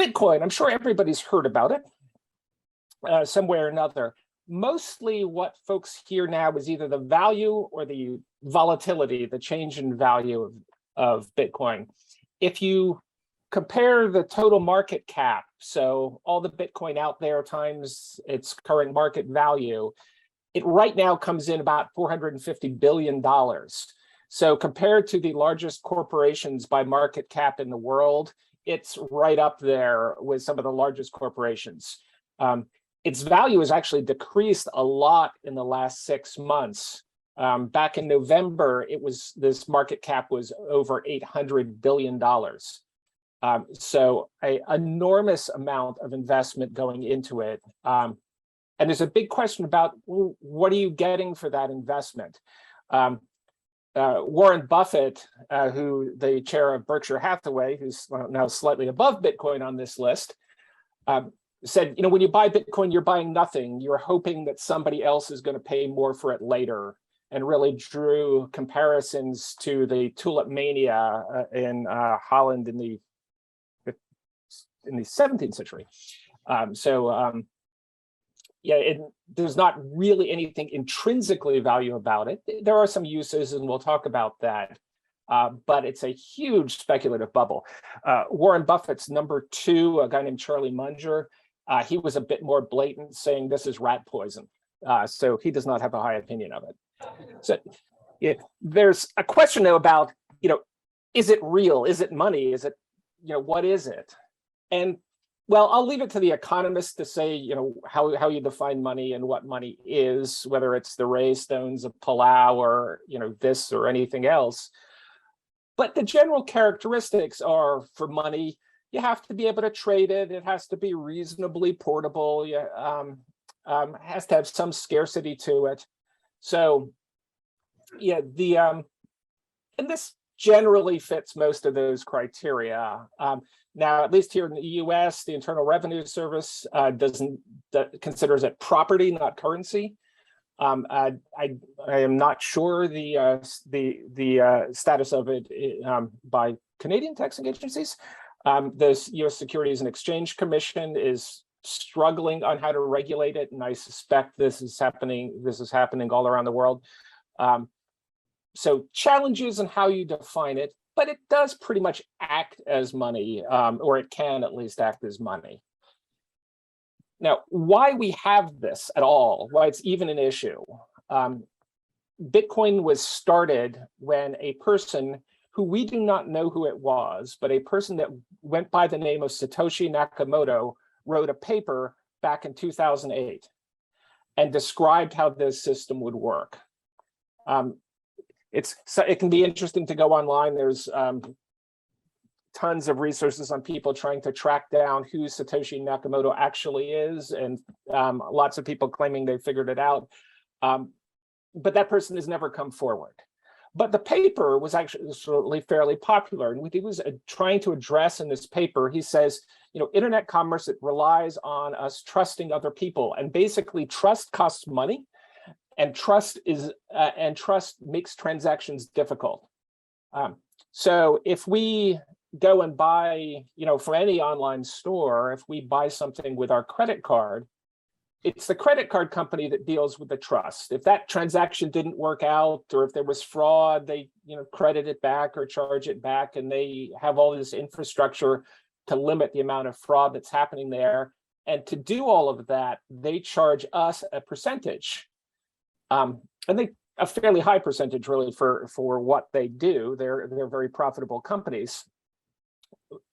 Bitcoin, I'm sure everybody's heard about it some way or another. Mostly what folks hear now is either the value or the volatility, the change in value of Bitcoin. If you compare the total market cap, so all the Bitcoin out there times its current market value, it right now comes in about $450 billion. So compared to the largest corporations by market cap in the world, it's right up there with some of the largest corporations. Its value has actually decreased a lot in the last 6 months. Back in November, this market cap was over $800 billion. So an enormous amount of investment going into it. And there's a big question about, well, what are you getting for that investment? Warren Buffett, who the chair of Berkshire Hathaway, who's now slightly above Bitcoin on this list, said, when you buy Bitcoin, you're buying nothing. You're hoping that somebody else is going to pay more for it later, and really drew comparisons to the tulip mania in Holland in the 17th century. There's not really anything intrinsically value about it. There are some uses, and we'll talk about that. But it's a huge speculative bubble. Warren Buffett's number 2, a guy named Charlie Munger, he was a bit more blatant, saying this is rat poison. So he does not have a high opinion of it. So there's a question though about, is it real? Is it money? Is it, what is it? And well, I'll leave it to the economists to say, how you define money and what money is, whether it's the Ray stones of Palau or, this or anything else. But the general characteristics are, for money, you have to be able to trade it. It has to be reasonably portable. Has to have some scarcity to it. So, and this generally fits most of those criteria. Now, at least here in the U.S., the Internal Revenue Service considers it property, not currency. I am not sure the status of it by Canadian taxing agencies. The U.S. Securities and Exchange Commission is struggling on how to regulate it, and I suspect this is happening all around the world. So challenges in how you define it, but it does pretty much act as money, or it can at least act as money. Now, why we have this at all, why it's even an issue. Bitcoin was started when a person who we do not know who it was, but a person that went by the name of Satoshi Nakamoto wrote a paper back in 2008 and described how this system would work. It can be interesting to go online. There's tons of resources on people trying to track down who Satoshi Nakamoto actually is, and lots of people claiming they figured it out. But that person has never come forward. But the paper was actually fairly popular. And what he was trying to address in this paper, he says, internet commerce, it relies on us trusting other people. And basically, trust costs money, and trust makes transactions difficult. So if we go and buy, from any online store, if we buy something with our credit card, it's the credit card company that deals with the trust. If that transaction didn't work out, or if there was fraud, they credit it back or charge it back, and they have all this infrastructure to limit the amount of fraud that's happening there. And to do all of that, they charge us a percentage, and a fairly high percentage really for what they do. They're very profitable companies,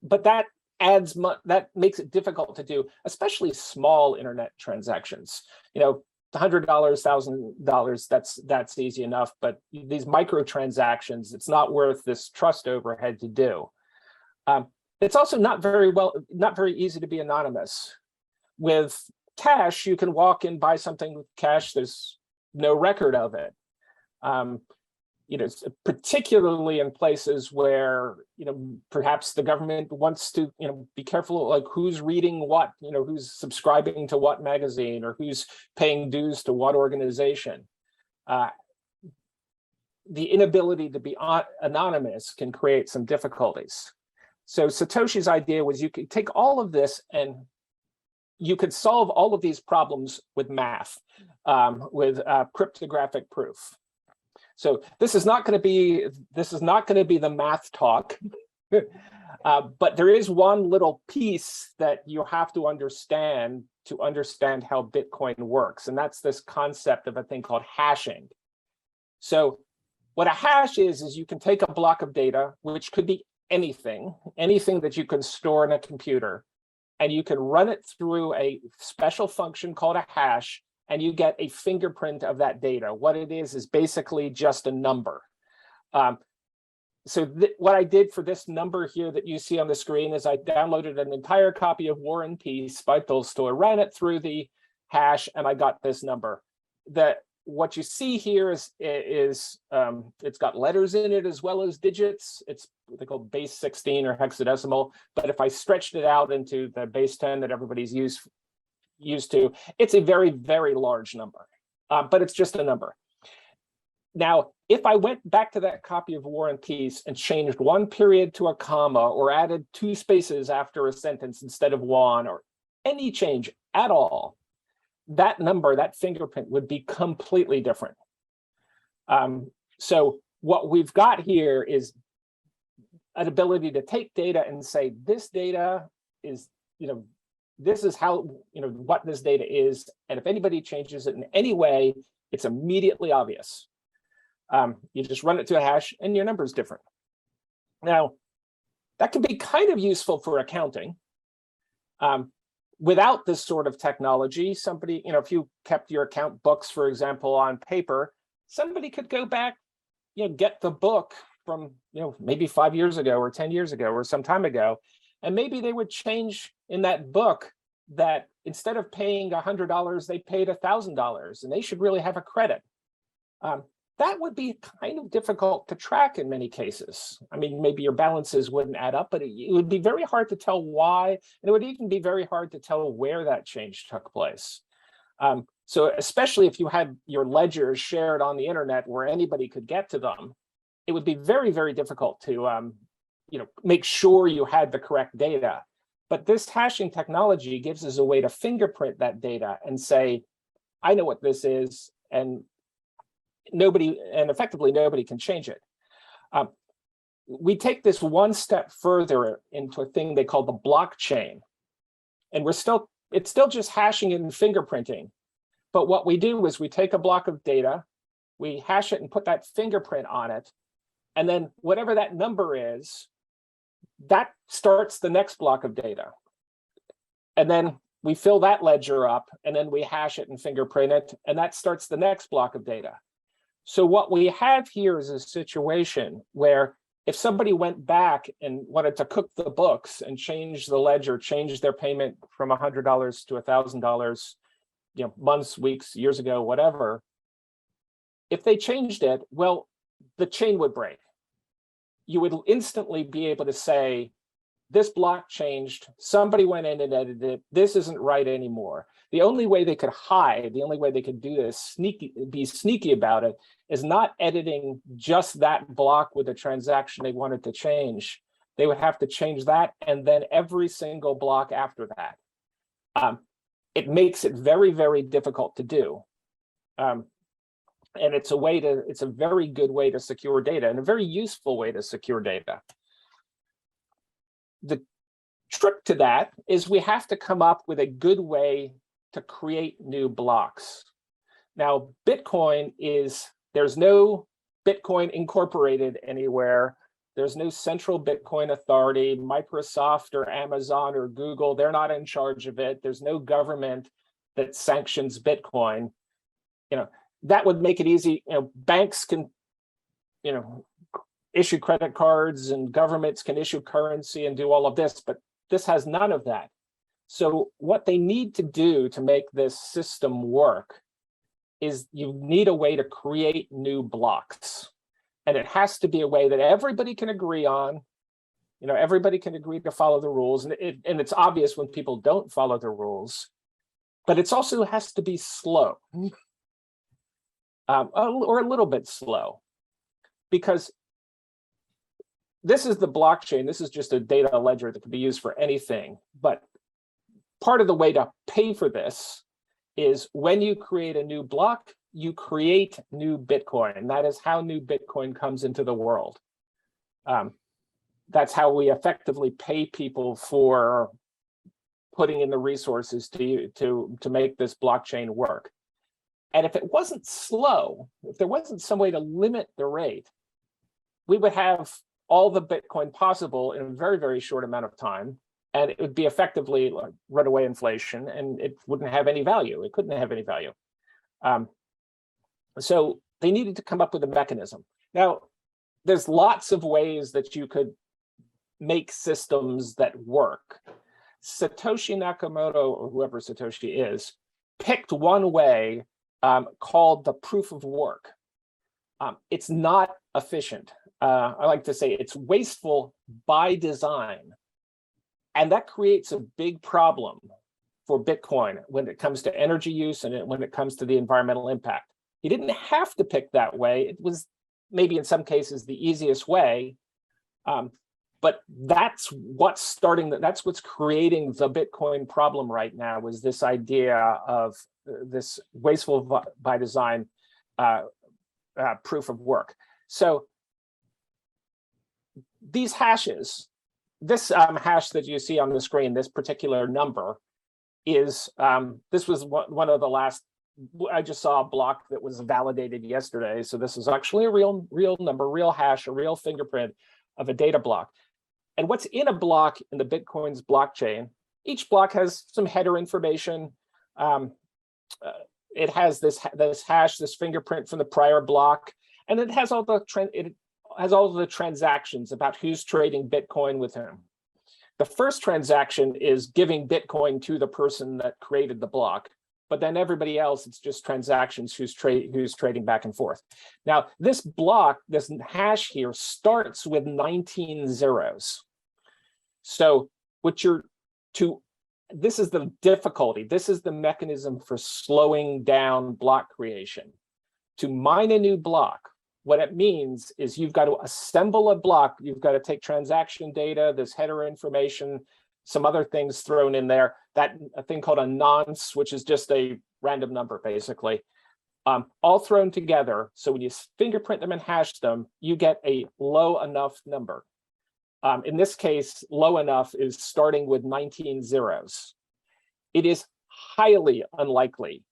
but that makes it difficult to do, especially small internet transactions. $100, $1,000, that's easy enough. But these micro transactions, it's not worth this trust overhead to do. It's also not very easy to be anonymous. With cash, you can walk in, buy something with cash. There's no record of it. Particularly in places where, perhaps the government wants to, be careful, like who's reading what, who's subscribing to what magazine, or who's paying dues to what organization. The inability to be anonymous can create some difficulties. So Satoshi's idea was you could take all of this and you could solve all of these problems with math, with cryptographic proof. So this is not going to be the math talk, but there is one little piece that you have to understand how Bitcoin works, and that's this concept of a thing called hashing. So what a hash is you can take a block of data, which could be anything that you can store in a computer, and you can run it through a special function called a hash, and you get a fingerprint of that data. What it is basically just a number. So what I did for this number here that you see on the screen is I downloaded an entire copy of War and Peace by Tolstoy, ran it through the hash, and I got this number. What you see here is it's got letters in it as well as digits. It's what they call base 16 or hexadecimal. But if I stretched it out into the base 10 that everybody's used to, it's a very, very large number. But it's just a number. Now, if I went back to that copy of War and Peace and changed one period to a comma or added 2 spaces after a sentence instead of 1, or any change at all, that number, that fingerprint, would be completely different. So what we've got here is an ability to take data and say, this data is, this is how, what this data is. And if anybody changes it in any way, it's immediately obvious. You just run it to a hash and your number is different. Now, that can be kind of useful for accounting. Without this sort of technology, somebody, if you kept your account books, for example, on paper, somebody could go back, get the book from, maybe 5 years ago or 10 years ago or some time ago, and maybe they would change in that book that instead of paying $100, they paid $1,000, and they should really have a credit. That would be kind of difficult to track in many cases. I mean, maybe your balances wouldn't add up, but it would be very hard to tell why, and it would even be very hard to tell where that change took place. So especially if you had your ledgers shared on the internet where anybody could get to them, it would be very, very difficult to make sure you had the correct data. But this hashing technology gives us a way to fingerprint that data and say, I know what this is, and effectively nobody can change it. We take this one step further into a thing they call the blockchain, and it's still just hashing and fingerprinting. But what we do is we take a block of data, we hash it and put that fingerprint on it, and then whatever that number is, that starts the next block of data. And then we fill that ledger up, and then we hash it and fingerprint it, and that starts the next block of data. So what we have here is a situation where if somebody went back and wanted to cook the books and change the ledger, change their payment from $100 to $1,000, months, weeks, years ago, whatever, if they changed it, well, the chain would break. You would instantly be able to say, this block changed, somebody went in and edited it, this isn't right anymore. The only way they could hide, the only way they could do this, be sneaky about it, is not editing just that block with a transaction they wanted to change. They would have to change that and then every single block after that. It makes it very, very difficult to do. And it's a very good way to secure data and a very useful way to secure data. The trick to that is we have to come up with a good way to create new blocks. Now, there's no Bitcoin incorporated anywhere. There's no central Bitcoin authority, Microsoft or Amazon or Google, they're not in charge of it. There's no government that sanctions Bitcoin. That would make it easy. Banks can, issue credit cards and governments can issue currency and do all of this, but this has none of that. So what they need to do to make this system work is you need a way to create new blocks. And it has to be a way that everybody can agree on. Everybody can agree to follow the rules. And it's obvious when people don't follow the rules, but it also has to be slow or a little bit slow, because this is the blockchain. This is just a data ledger that can be used for anything. But part of the way to pay for this is when you create a new block, you create new Bitcoin. And that is how new Bitcoin comes into the world. That's how we effectively pay people for putting in the resources to make this blockchain work. And if it wasn't slow, if there wasn't some way to limit the rate, we would have all the Bitcoin possible in a very, very short amount of time. And it would be effectively like runaway inflation, and it wouldn't have any value. It couldn't have any value. So they needed to come up with a mechanism. Now, there's lots of ways that you could make systems that work. Satoshi Nakamoto, or whoever Satoshi is, picked one way called the proof of work. It's not efficient. I like to say it's wasteful by design. And that creates a big problem for Bitcoin when it comes to energy use and when it comes to the environmental impact. He didn't have to pick that way. It was maybe in some cases the easiest way, but that's what's creating the Bitcoin problem right now, is this idea of this wasteful by design proof of work. So these hashes, this hash that you see on the screen, this particular number is, this was one of the last, I just saw a block that was validated yesterday. So this is actually a real number, real hash, a real fingerprint of a data block. And what's in a block in the Bitcoin's blockchain, each block has some header information. It has this hash, this fingerprint from the prior block, and it has all the transactions about who's trading Bitcoin with whom. The first transaction is giving Bitcoin to the person that created the block, but then everybody else, it's just transactions who's trading back and forth. Now, this block, this hash here, starts with 19 zeros. So this is the difficulty. This is the mechanism for slowing down block creation. To mine a new block, what it means is you've got to assemble a block. You've got to take transaction data, this header information, some other things thrown in there, a thing called a nonce, which is just a random number, basically, all thrown together. So when you fingerprint them and hash them, you get a low enough number. In this case, low enough is starting with 19 zeros. It is highly unlikely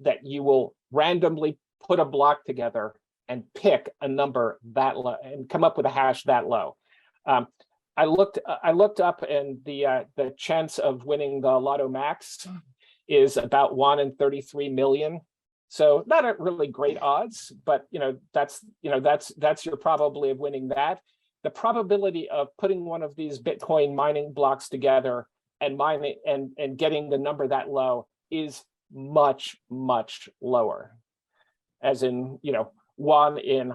that you will randomly put a block together and pick a number that low and come up with a hash that low. I looked up, and the chance of winning the Lotto Max is about 1 in 33 million. So not a really great odds, but that's your probability of winning that. The probability of putting one of these Bitcoin mining blocks together and mining and getting the number that low is much, much lower, as in 1 in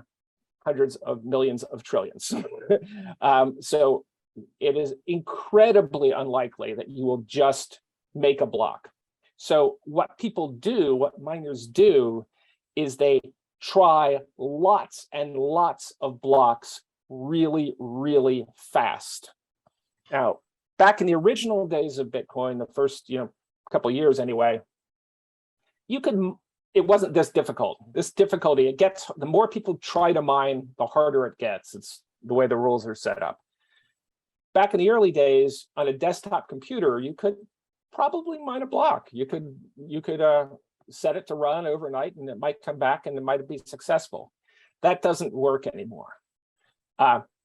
hundreds of millions of trillions. So it is incredibly unlikely that you will just make a block. So what miners do, is they try lots and lots of blocks really, really fast. Now, back in the original days of Bitcoin, the first couple of years anyway, it wasn't this difficult. This difficulty, the more people try to mine, the harder it gets. It's the way the rules are set up. Back in the early days, on a desktop computer, you could probably mine a block. You could set it to run overnight, and it might come back and it might be successful. That doesn't work anymore.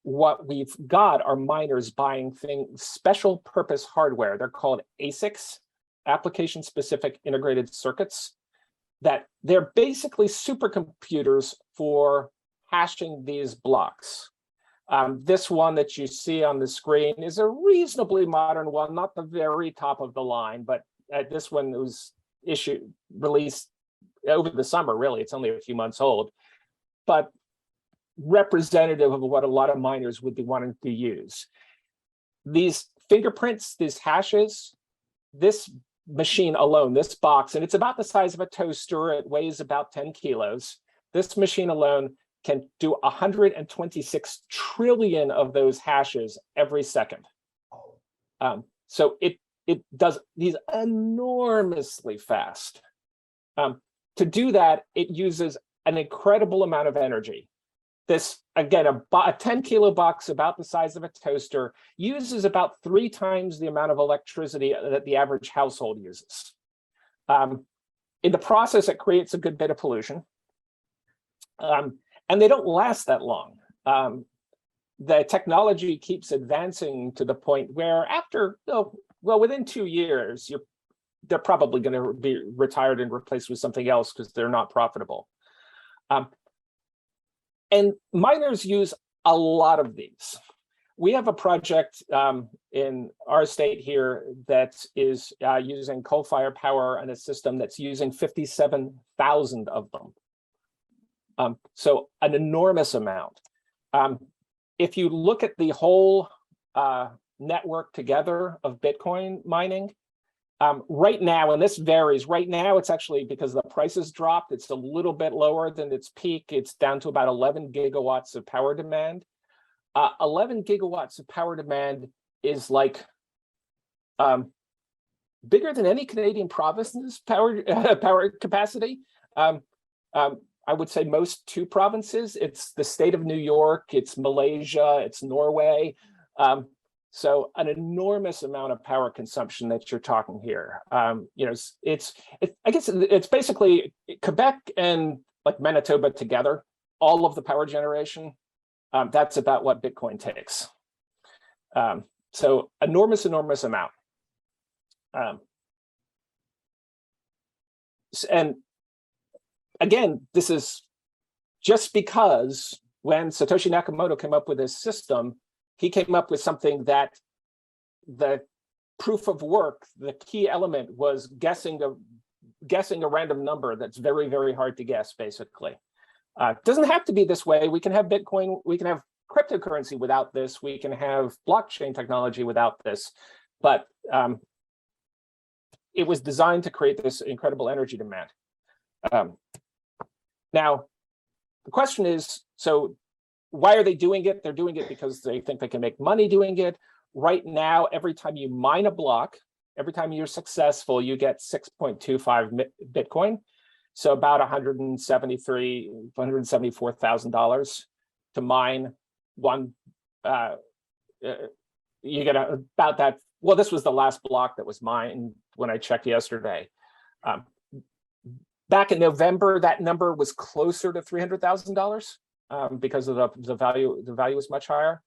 What we've got are miners buying special purpose hardware. They're called ASICs, application specific integrated circuits, that they're basically supercomputers for hashing these blocks. This one that you see on the screen is a reasonably modern one, not the very top of the line, but this one was released over the summer, really. It's only a few months old, but representative of what a lot of miners would be wanting to use. These fingerprints, these hashes, this machine alone, this box, and it's about the size of a toaster, it weighs about 10 kilos. This machine alone can do 126 trillion of those hashes every second. So it does these enormously fast. To do that, it uses an incredible amount of energy. This, again, a 10 kilo box about the size of a toaster uses about 3 times the amount of electricity that the average household uses. In the process, it creates a good bit of pollution. And they don't last that long. The technology keeps advancing to the point where after, well, within 2 years, they're probably going to be retired and replaced with something else because they're not profitable. And miners use a lot of these. We have a project in our state here that is using coal-fired power and a system that's using 57,000 of them. So an enormous amount. If you look at the whole network together of Bitcoin mining, right now, and this varies, right now it's actually, because the prices dropped, it's a little bit lower than its peak. It's down to about 11 gigawatts of power demand. 11 gigawatts of power demand is like bigger than any Canadian province's power capacity. I would say most 2 provinces. It's the state of New York, it's Malaysia, it's Norway. So an enormous amount of power consumption that you're talking here. You know, I guess it's basically Quebec and like Manitoba together, all of the power generation. That's about what Bitcoin takes. So enormous amount. And again, this is just because when Satoshi Nakamoto came up with this system, he came up with something that the proof of work, the key element was guessing a random number that's very, very hard to guess, basically. It doesn't have to be this way. We can have Bitcoin, we can have cryptocurrency without this, we can have blockchain technology without this, but it was designed to create this incredible energy demand. Now, the question is, so why are they doing it? They're doing it because they think they can make money doing it. Right now, every time you mine a block, every time you're successful, you get 6.25 Bitcoin. So about $174,000 to mine one. You get about that. Well, this was the last block that was mined when I checked yesterday. Back in November, that number was closer to $300,000 because of the value. The value is much higher,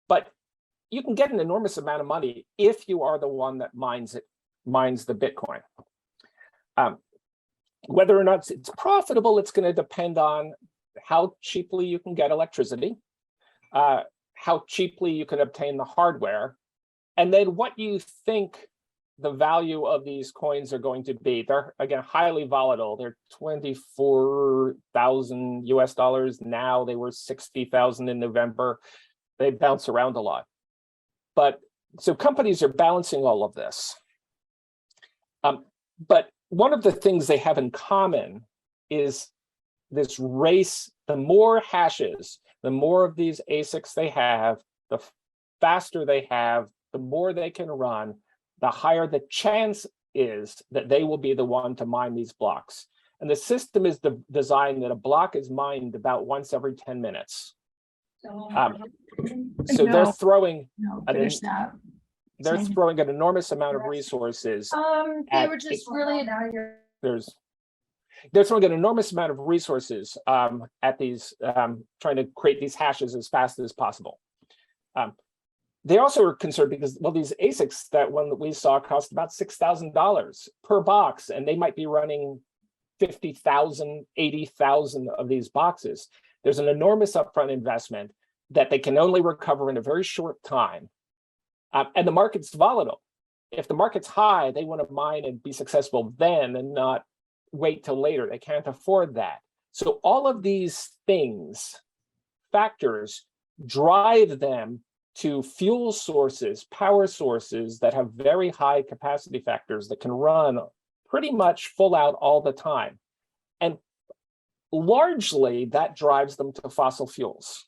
but you can get an enormous amount of money if you are the one that mines the Bitcoin. Whether or not it's profitable, it's going to depend on how cheaply you can get electricity, how cheaply you can obtain the hardware, and then what you think the value of these coins are going to be. They're, again, highly volatile. They're 24,000 US dollars now. They were 60,000 in November. They bounce around a lot. But so companies are balancing all of this. But one of the things they have in common is this race. The more hashes, the more of these ASICs they have, the faster they have, the more they can run, the higher the chance is that they will be the one to mine these blocks. And the system is designed that a block is mined about once every 10 minutes. So they're throwing throwing an enormous amount of resources. They were just really they're throwing an enormous amount of resources at these, trying to create these hashes as fast as possible. They also are concerned because, well, these ASICs, that one that we saw cost about $6,000 per box, and they might be running 50,000, 80,000 of these boxes. There's an enormous upfront investment that they can only recover in a very short time. And the market's volatile. If the market's high, they want to mine and be successful then and not wait till later. They can't afford that. So all of these factors drive them to fuel sources, power sources that have very high capacity factors that can run pretty much full out all the time. And largely that drives them to fossil fuels.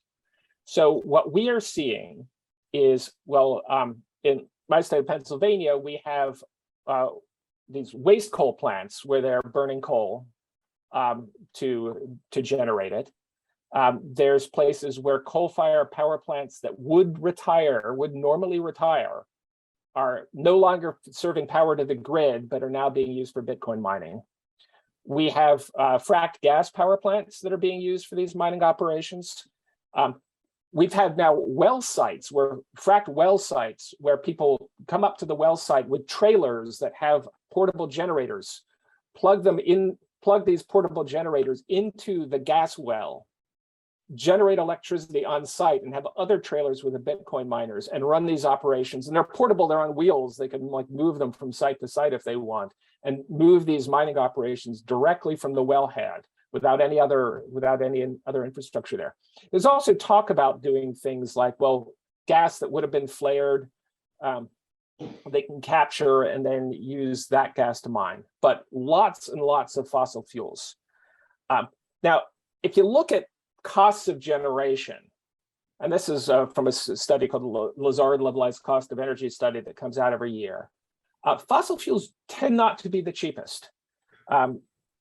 So what we are seeing is, well, in my state of Pennsylvania, we have these waste coal plants where they're burning coal to generate it. There's places where coal-fired power plants that would normally retire, are no longer serving power to the grid, but are now being used for Bitcoin mining. We have fracked gas power plants that are being used for these mining operations. We've had now fracked well sites where people come up to the well site with trailers that have portable generators, plug these portable generators into the gas well, generate electricity on site, and have other trailers with the Bitcoin miners and run these operations. And they're portable, they're on wheels. They can like move them from site to site if they want, and move these mining operations directly from the wellhead without any other infrastructure there. There's also talk about doing things like, well, gas that would have been flared, they can capture and then use that gas to mine, but lots and lots of fossil fuels. Now, if you look at costs of generation, and this is from a study called the Lazard Levelized Cost of Energy study that comes out every year, fossil fuels tend not to be the cheapest.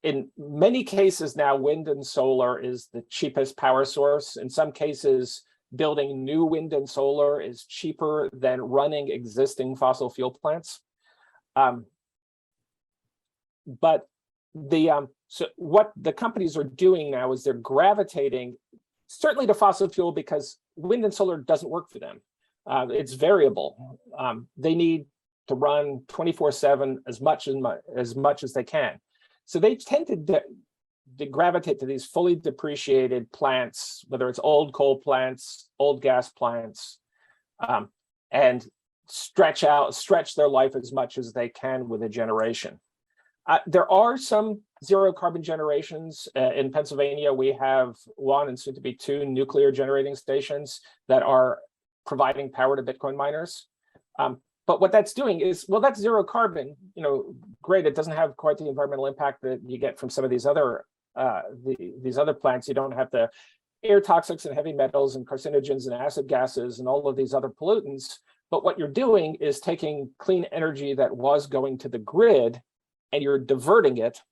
In many cases now, wind and solar is the cheapest power source. In some cases, building new wind and solar is cheaper than running existing fossil fuel plants. But so what the companies are doing now is they're gravitating certainly to fossil fuel because wind and solar doesn't work for them. It's variable. They need to run 24/7 as much as they can. So they tend to gravitate to these fully depreciated plants, whether it's old coal plants, old gas plants, and stretch their life as much as they can with a generation. There are some zero carbon generations. In Pennsylvania, we have one and soon to be two nuclear generating stations that are providing power to Bitcoin miners. But what that's doing is, well, that's zero carbon, great. It doesn't have quite the environmental impact that you get from some of these other plants. You don't have the air toxics and heavy metals and carcinogens and acid gases and all of these other pollutants. But what you're doing is taking clean energy that was going to the grid and you're diverting it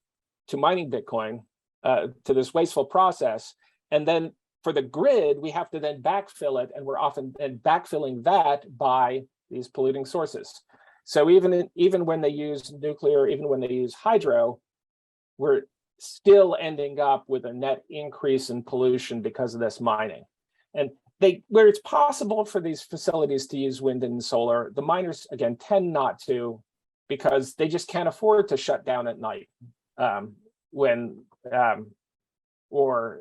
to mining Bitcoin, to this wasteful process. And then for the grid, we have to then backfill it, and we're often then backfilling that by these polluting sources. So even when they use nuclear, even when they use hydro, we're still ending up with a net increase in pollution because of this mining. And where it's possible for these facilities to use wind and solar, the miners, again, tend not to, because they just can't afford to shut down at night or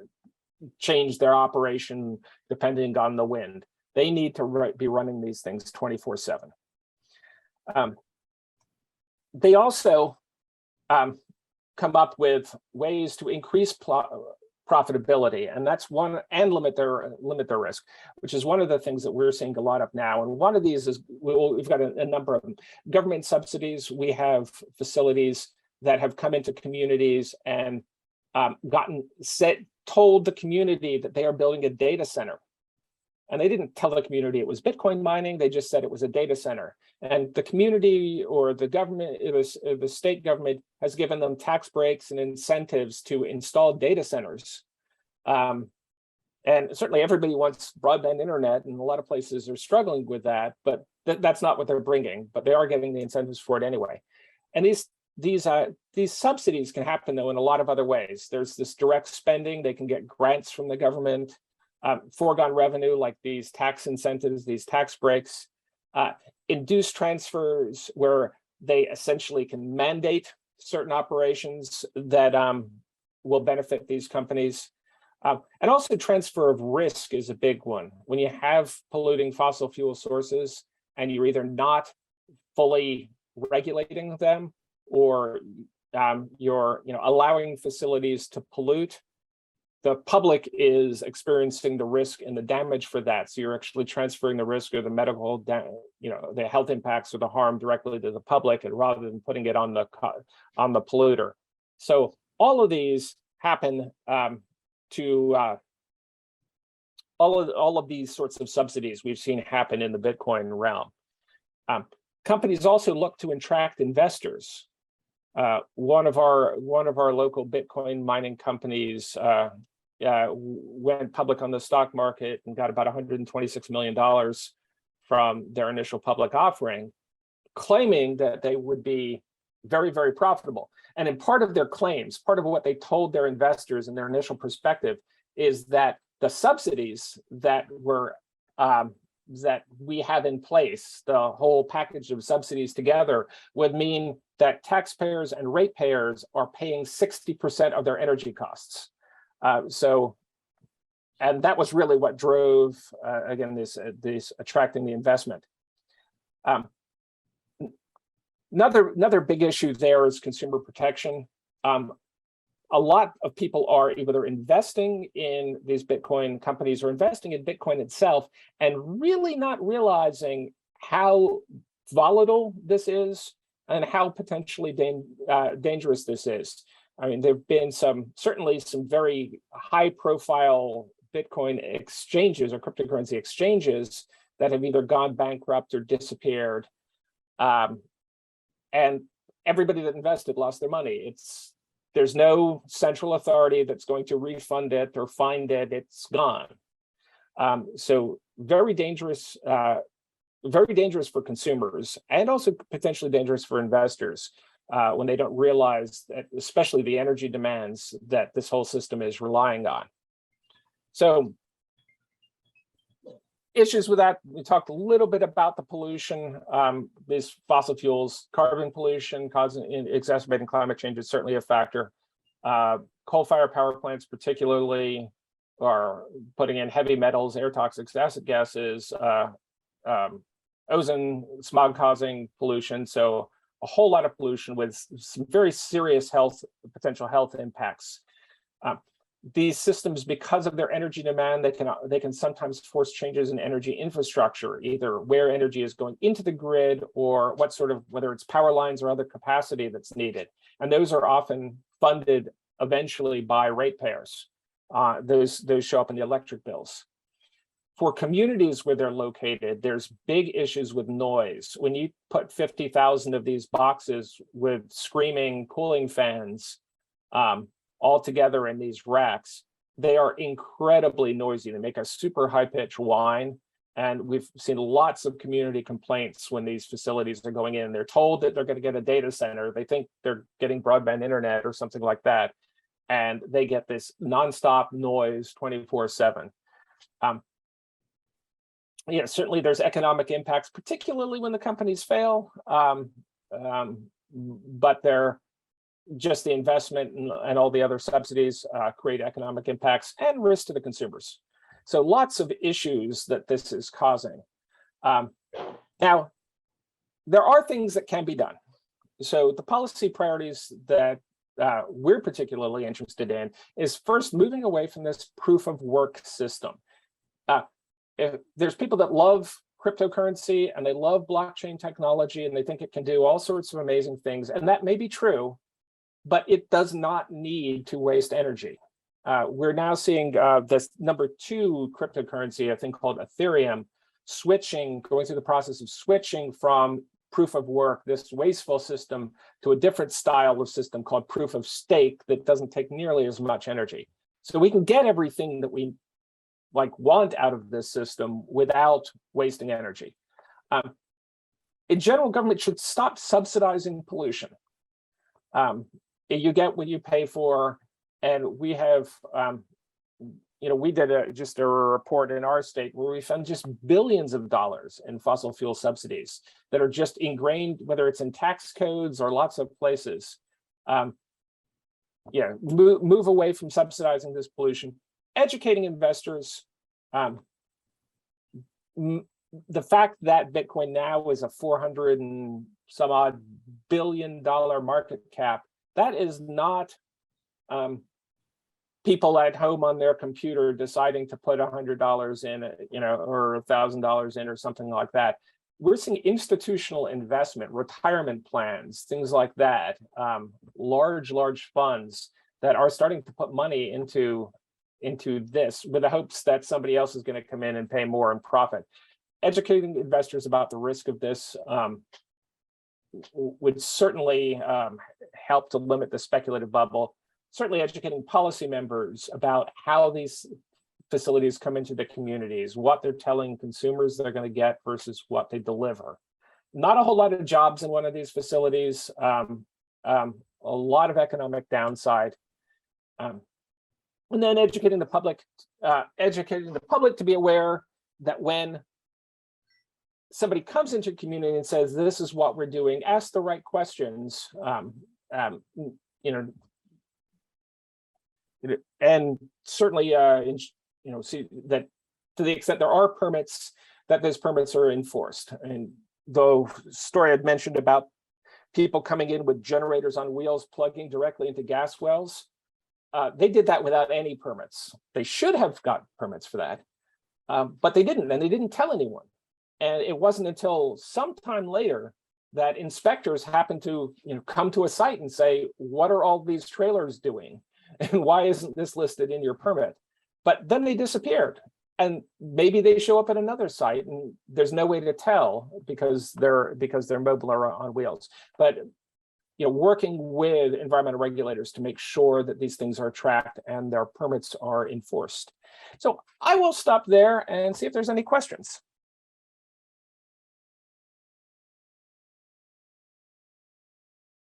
change their operation depending on the wind. They need to be running these things 24/7. They also come up with ways to increase profitability, and that's one, and limit their risk, which is one of the things that we're seeing a lot of now. And one of these is we've got a number of them. Government subsidies. We have facilities that have come into communities and told the community that they are building a data center. And they didn't tell the community it was Bitcoin mining. They just said it was a data center. And the community or the government, the state government, has given them tax breaks and incentives to install data centers. And certainly everybody wants broadband internet, and a lot of places are struggling with that, but that's not what they're bringing, but they are getting the incentives for it anyway. And these subsidies can happen, though, in a lot of other ways. There's this direct spending. They can get grants from the government. Foregone revenue, like these tax incentives, these tax breaks, induced transfers, where they essentially can mandate certain operations that will benefit these companies. And also transfer of risk is a big one. When you have polluting fossil fuel sources and you're either not fully regulating them, or you're allowing facilities to pollute, the public is experiencing the risk and the damage for that. So you're actually transferring the risk or the medical, the health impacts or the harm directly to the public, and rather than putting it on the polluter. So all of these happen to all of these sorts of subsidies we've seen happen in the Bitcoin realm. Companies also look to attract investors. One of our local Bitcoin mining companies went public on the stock market and got about $126 million from their initial public offering, claiming that they would be very, very profitable. And in part of their claims, part of what they told their investors in their initial perspective is that the subsidies that we have in place, the whole package of subsidies together, would mean that taxpayers and ratepayers are paying 60% of their energy costs. And that was really what drove, again, this attracting the investment. Another big issue there is consumer protection. A lot of people are either investing in these Bitcoin companies or investing in Bitcoin itself and really not realizing how volatile this is and how potentially dangerous this is. I mean, there have been certainly some very high profile Bitcoin exchanges or cryptocurrency exchanges that have either gone bankrupt or disappeared. And everybody that invested lost their money. There's no central authority that's going to refund it or find it. It's gone. So very dangerous for consumers and also potentially dangerous for investors when they don't realize that, especially the energy demands that this whole system is relying on. So issues with that, we talked a little bit about the pollution. These fossil fuels, carbon pollution exacerbating climate change is certainly a factor. Coal-fired power plants particularly are putting in heavy metals, air toxic acid gases, ozone, smog-causing pollution. So a whole lot of pollution with some very serious potential health impacts. These systems, because of their energy demand, they can sometimes force changes in energy infrastructure, either where energy is going into the grid or whether it's power lines or other capacity that's needed. And those are often funded eventually by ratepayers. Those show up in the electric bills. For communities where they're located, there's big issues with noise. When you put 50,000 of these boxes with screaming cooling fans all together in these racks, they are incredibly noisy. They make a super high-pitched whine. And we've seen lots of community complaints when these facilities are going in. They're told that they're going to get a data center. They think they're getting broadband internet or something like that. And they get this nonstop noise 24/7. Yeah, certainly there's economic impacts, particularly when the companies fail. But they're just the investment and all the other subsidies create economic impacts and risk to the consumers. So lots of issues that this is causing. Now, there are things that can be done. So the policy priorities that we're particularly interested in is first moving away from this proof of work system. If there's people that love cryptocurrency and they love blockchain technology and they think it can do all sorts of amazing things, and that may be true, but it does not need to waste energy. We're now seeing this number 2 cryptocurrency, I think called Ethereum, going through the process of switching from proof of work, this wasteful system, to a different style of system called proof of stake that doesn't take nearly as much energy. So we can get everything that we want out of this system without wasting energy. In general, government should stop subsidizing pollution. You get what you pay for, and we have, we did just a report in our state where we found just billions of dollars in fossil fuel subsidies that are just ingrained, whether it's in tax codes or lots of places. Move away from subsidizing this pollution, educating investors. The fact that Bitcoin now is a 400 and some odd billion dollar market cap, that is not people at home on their computer deciding to put $100 in, or $1,000 in or something like that. We're seeing institutional investment, retirement plans, things like that, large funds that are starting to put money into this with the hopes that somebody else is going to come in and pay more and profit. Educating investors about the risk of this would certainly help to limit the speculative bubble. Certainly educating policy members about how these facilities come into the communities, what they're telling consumers they're going to get versus what they deliver. Not a whole lot of jobs in one of these facilities, a lot of economic downside. And then educating the public to be aware that when somebody comes into a community and says, this is what we're doing, ask the right questions, and certainly, see that to the extent there are permits, that those permits are enforced. And the story I'd mentioned about people coming in with generators on wheels, plugging directly into gas wells, they did that without any permits. They should have got permits for that, but they didn't, and they didn't tell anyone. And it wasn't until sometime later that inspectors happened to come to a site and say, what are all these trailers doing? And why isn't this listed in your permit? But then they disappeared. And maybe they show up at another site and there's no way to tell because they're mobile or on wheels. But working with environmental regulators to make sure that these things are tracked and their permits are enforced. So I will stop there and see if there's any questions.